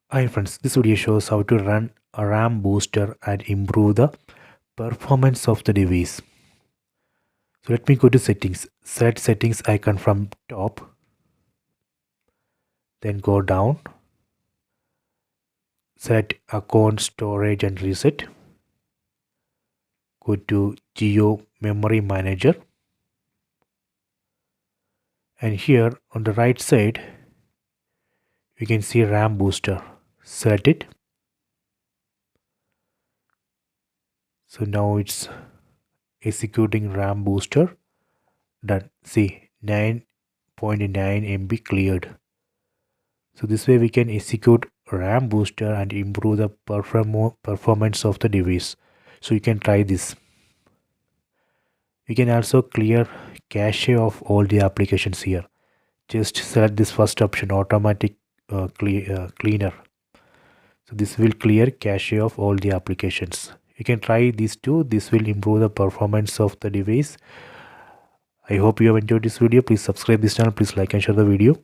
Hi friends, this video shows how to run a RAM booster and improve the performance of the device. So let me go to settings. Select settings icon from top. Then go down. Select account, storage and reset. Go to Jio memory manager. And here on the right side, you can see RAM booster. Select it. So now it's executing RAM booster. Done. See 9.9 MB cleared. So this way we can execute RAM booster and improve the performance of the device. So you can try this. You can also clear cache of all the applications here. Just select this first option, automatic cleaner. So this will clear cache of all the applications. You can try these two. This will improve the performance of the device. I hope you have enjoyed this video. Please subscribe this channel. Please like and share the video.